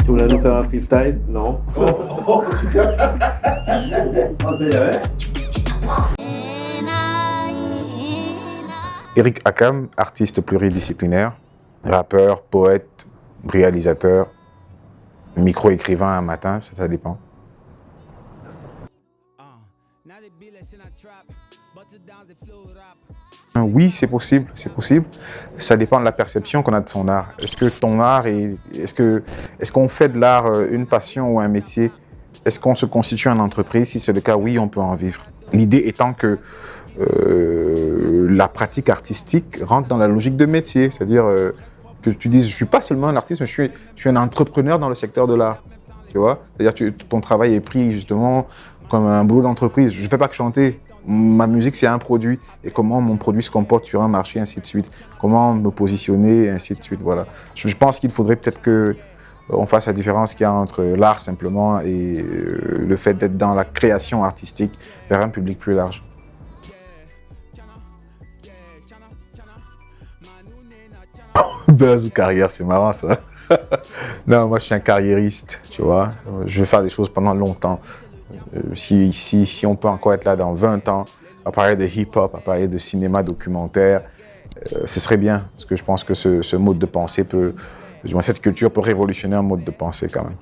Tu voulais nous faire un freestyle? Non. On sait jamais. Eric Akam, artiste pluridisciplinaire, rappeur, poète, réalisateur, micro-écrivain un matin, ça dépend. Oui, c'est possible, c'est possible. Ça dépend de la perception qu'on a de son art. Est-ce que ton art est-ce qu'on fait de l'art une passion ou un métier? Est-ce qu'on se constitue en entreprise? Si c'est le cas, oui, on peut en vivre. L'idée étant que la pratique artistique rentre dans la logique de métier, c'est-à-dire que tu dises, je suis pas seulement un artiste, mais je suis un entrepreneur dans le secteur de l'art. Tu vois? C'est-à-dire que ton travail est pris justement comme un boulot d'entreprise. Je ne fais pas que chanter. Ma musique, c'est un produit. Et comment mon produit se comporte sur un marché, ainsi de suite. Comment me positionner, ainsi de suite. Voilà. Je pense qu'il faudrait peut-être qu'on fasse la différence qu'il y a entre l'art simplement et le fait d'être dans la création artistique vers un public plus large. Buzz ou carrière, c'est marrant ça. Non, moi je suis un carriériste, tu vois. Je vais faire des choses pendant longtemps. Si on peut encore être là dans 20 ans, à parler de hip-hop, à parler de cinéma documentaire, ce serait bien. Parce que je pense que ce mode de pensée peut, cette culture peut révolutionner un mode de pensée quand même.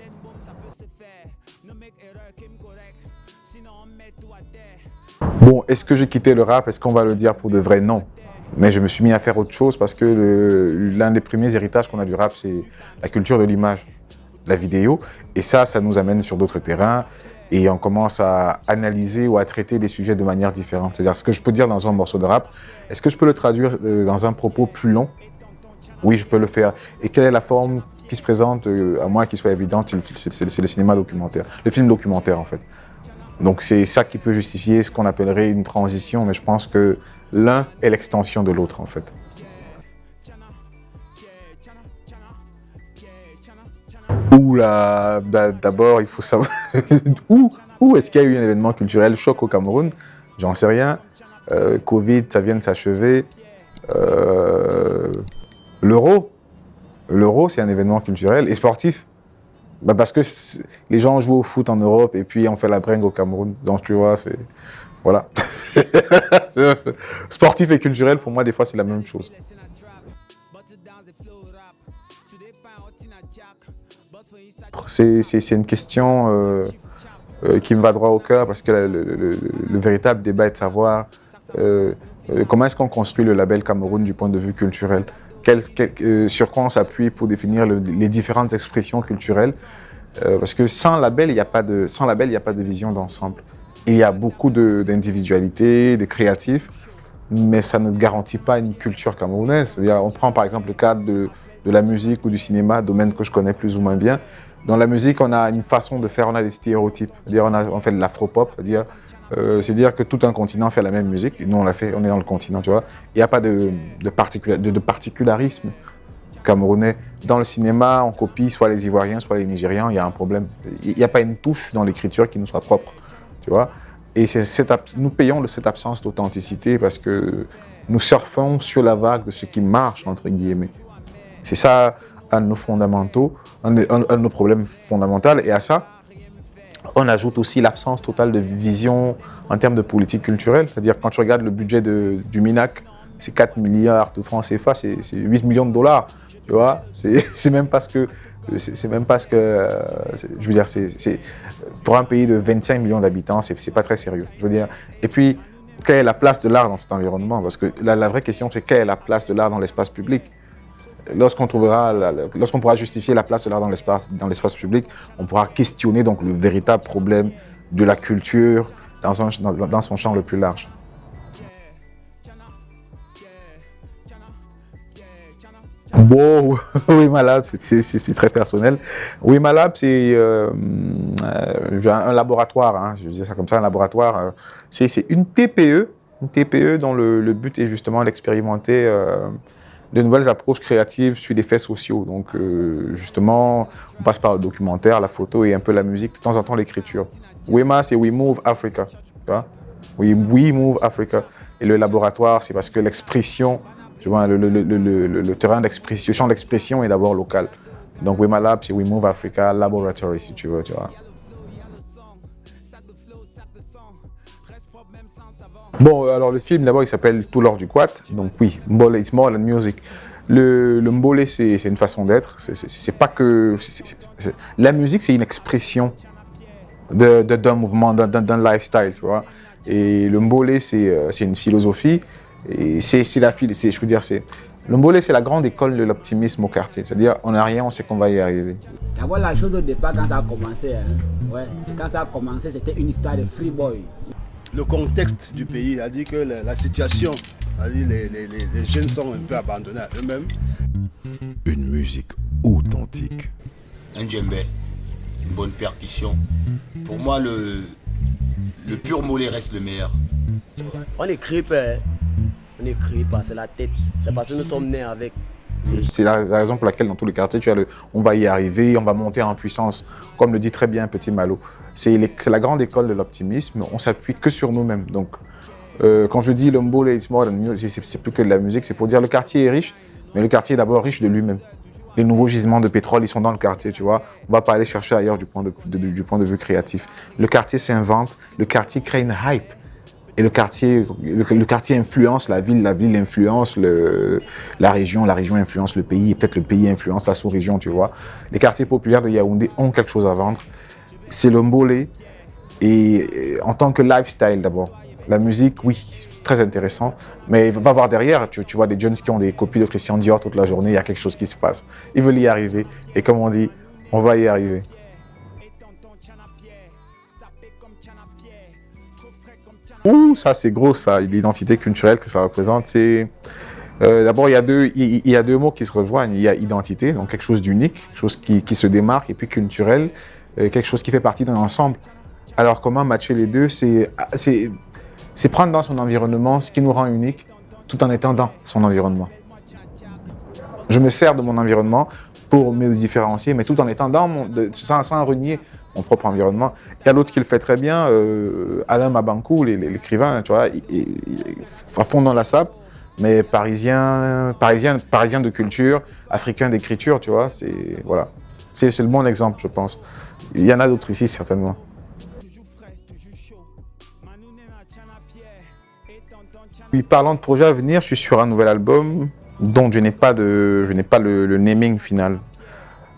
Bon, est-ce que j'ai quitté le rap? Est-ce qu'on va le dire pour de vrai? Non. Mais je me suis mis à faire autre chose parce que l'un des premiers héritages qu'on a du rap, c'est la culture de l'image, la vidéo. Et ça nous amène sur d'autres terrains et on commence à analyser ou à traiter des sujets de manière différente. C'est-à-dire, ce que je peux dire dans un morceau de rap, est-ce que je peux le traduire dans un propos plus long? Oui, je peux le faire. Et quelle est la forme qui se présente, à moins qu'il soit évidente? C'est le cinéma documentaire, le film documentaire en fait. Donc c'est ça qui peut justifier ce qu'on appellerait une transition, mais je pense que l'un est l'extension de l'autre en fait. D'abord il faut savoir où est-ce qu'il y a eu un événement culturel choc au Cameroun, j'en sais rien. Covid, ça vient de s'achever. L'euro, c'est un événement culturel et sportif. Parce que les gens jouent au foot en Europe et puis on fait la bringue au Cameroun. Donc tu vois, c'est... Voilà. Sportif et culturel, pour moi, des fois, c'est la même chose. C'est une question qui me va droit au cœur parce que le véritable débat est de savoir comment est-ce qu'on construit le label Cameroun du point de vue culturel. Sur quoi on s'appuie pour définir les différentes expressions culturelles. Parce que sans label, il n'y a pas de vision d'ensemble. Il y a beaucoup d'individualité, de créatifs, mais ça ne garantit pas une culture camerounaise. C'est-à-dire, on prend par exemple le cadre de la musique ou du cinéma, domaine que je connais plus ou moins bien. Dans la musique, on a une façon de faire, on a des stéréotypes. C'est-à-dire, on fait de l'afro-pop, c'est-à-dire que tout un continent fait la même musique. Et nous, on est dans le continent, tu vois. Il n'y a pas de particularisme camerounais. Dans le cinéma, on copie soit les Ivoiriens, soit les Nigérians, il y a un problème. Il n'y a pas une touche dans l'écriture qui nous soit propre, tu vois. Et nous payons de cette absence d'authenticité parce que nous surfons sur la vague de ce qui marche, entre guillemets. C'est ça un de nos fondamentaux, un de nos problèmes fondamentaux. Et à ça, on ajoute aussi l'absence totale de vision en termes de politique culturelle. C'est-à-dire, quand tu regardes le budget du MINAC, c'est 4 milliards de francs CFA, c'est 8 millions de dollars. Tu vois, c'est même pas ce que... je veux dire, pour un pays de 25 millions d'habitants, c'est pas très sérieux. Je veux dire, et puis, quelle est la place de l'art dans cet environnement? Parce que la vraie question, c'est quelle est la place de l'art dans l'espace public? Lorsqu'on pourra justifier la place de l'art dans l'espace public, on pourra questionner donc le véritable problème de la culture dans son champ le plus large. Bon, Wemalab, c'est très personnel. Wemalab, c'est un laboratoire, hein, je dis ça comme ça, un laboratoire. C'est une TPE dont le but est justement d'expérimenter de nouvelles approches créatives sur des faits sociaux. Donc, justement, on passe par le documentaire, la photo et un peu la musique, de temps en temps l'écriture. Wema, c'est We Move Africa. Tu vois? We Move Africa. Et le laboratoire, c'est parce que l'expression, tu vois, le terrain d'expression, le champ d'expression est d'abord local. Donc Wema Lab, c'est We Move Africa Laboratory, si tu veux, tu vois. Bon, alors le film, d'abord, il s'appelle Tout l'or du Quat. Donc oui, Mbole, it's more than music. Le Mbole, c'est une façon d'être. C'est pas que... La musique, c'est une expression d'un mouvement, d'un lifestyle, tu vois. Et le Mbole, c'est une philosophie. Et je veux dire, le Mbole, c'est la grande école de l'optimisme au quartier. C'est-à-dire, on n'a rien, on sait qu'on va y arriver. D'abord, la chose au départ, quand ça a commencé, quand ça a commencé, c'était une histoire de free boy. Le contexte du pays a dit que la situation, a dit les jeunes sont un peu abandonnés à eux-mêmes. Une musique authentique. Un djembé, une bonne percussion. Pour moi, le pur mollet reste le meilleur. On écrit pas, c'est la tête. C'est parce que nous sommes nés avec. C'est la raison pour laquelle dans tous les quartiers, tu as on va y arriver, on va monter en puissance. Comme le dit très bien Petit Malo, c'est la grande école de l'optimisme, on s'appuie que sur nous-mêmes. Donc, quand je dis le Mbole, it's more than music, c'est plus que de la musique, c'est pour dire le quartier est riche, mais le quartier est d'abord riche de lui-même. Les nouveaux gisements de pétrole, ils sont dans le quartier, tu vois. On ne va pas aller chercher ailleurs du point de vue créatif. Le quartier s'invente, le quartier crée une hype. Et le quartier influence la ville influence la région influence le pays, et peut-être le pays influence la sous-région, tu vois. Les quartiers populaires de Yaoundé ont quelque chose à vendre. C'est le Mbole, et en tant que lifestyle d'abord. La musique, oui, très intéressant, mais va voir derrière, tu vois des jeunes qui ont des copies de Christian Dior toute la journée, il y a quelque chose qui se passe. Ils veulent y arriver, et comme on dit, on va y arriver. Ouh, ça c'est gros, ça, l'identité culturelle que ça représente. D'abord, il y a deux mots qui se rejoignent. Il y a identité, donc quelque chose d'unique, quelque chose qui se démarque, et puis culturel, quelque chose qui fait partie d'un ensemble. Alors, comment matcher les deux? C'est prendre dans son environnement ce qui nous rend unique, tout en étant dans son environnement. Je me sers de mon environnement pour me différencier, mais tout en étant sans renier mon propre environnement. Il y a l'autre qui le fait très bien, Alain Mabankou, l'écrivain, tu vois, à fond dans la sape, mais parisien de culture, africain d'écriture, tu vois, voilà. C'est le bon exemple, je pense. Il y en a d'autres ici, certainement. Puis, parlant de projets à venir, je suis sur un nouvel album dont je n'ai pas le naming final.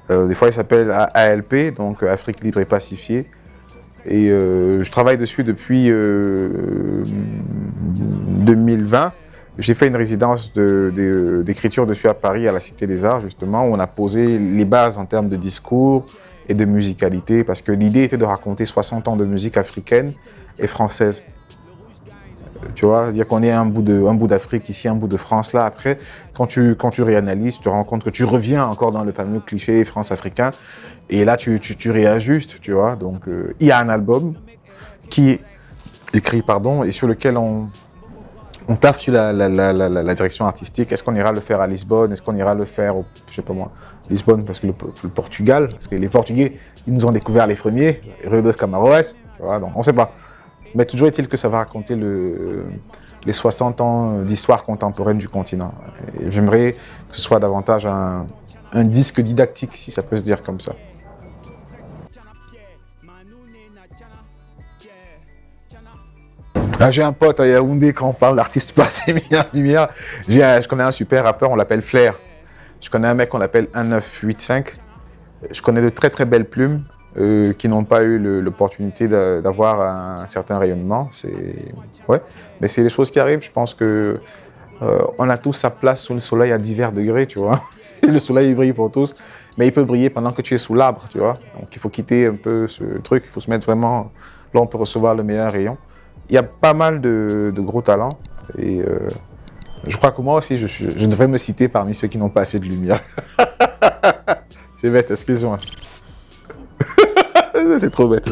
Des fois, il s'appelle ALP, donc Afrique libre et pacifiée. Et je travaille dessus depuis 2020. J'ai fait une résidence d'écriture dessus à Paris, à la Cité des Arts, justement, où on a posé les bases en termes de discours et de musicalité, parce que l'idée était de raconter 60 ans de musique africaine et française. Tu vois, c'est-à-dire qu'on est un bout d'Afrique ici, un bout de France là. Après, quand tu réanalyses, tu te rends compte que tu reviens encore dans le fameux cliché France-africain. Et là, tu réajustes, tu vois. Donc, il y a un album qui est écrit, et sur lequel on taffe sur la direction artistique. Est-ce qu'on ira le faire à Lisbonne? Est-ce qu'on ira le faire je sais pas moi, Lisbonne, parce que le Portugal, parce que les Portugais, ils nous ont découvert les premiers, Rio dos Camaroes, tu vois, donc on ne sait pas. Mais toujours est-il que ça va raconter les 60 ans d'histoire contemporaine du continent. J'aimerais que ce soit davantage un disque didactique, si ça peut se dire comme ça. Ah, j'ai un pote à Yaoundé, quand on parle d'artiste placé mis en lumière. Je connais un super rappeur, on l'appelle Flair. Je connais un mec qu'on appelle 1985. Je connais de très très belles plumes. Qui n'ont pas eu l'opportunité d'avoir un certain rayonnement. Ouais. Mais c'est les choses qui arrivent. Je pense qu'on a tous sa place sous le soleil à divers degrés, tu vois. Le soleil il brille pour tous, mais il peut briller pendant que tu es sous l'arbre, tu vois. Donc il faut quitter un peu ce truc, il faut se mettre vraiment là où on peut recevoir le meilleur rayon. Il y a pas mal de gros talents et je crois que moi aussi je devrais me citer parmi ceux qui n'ont pas assez de lumière. C'est bête, excuse-moi. C'est trop bête.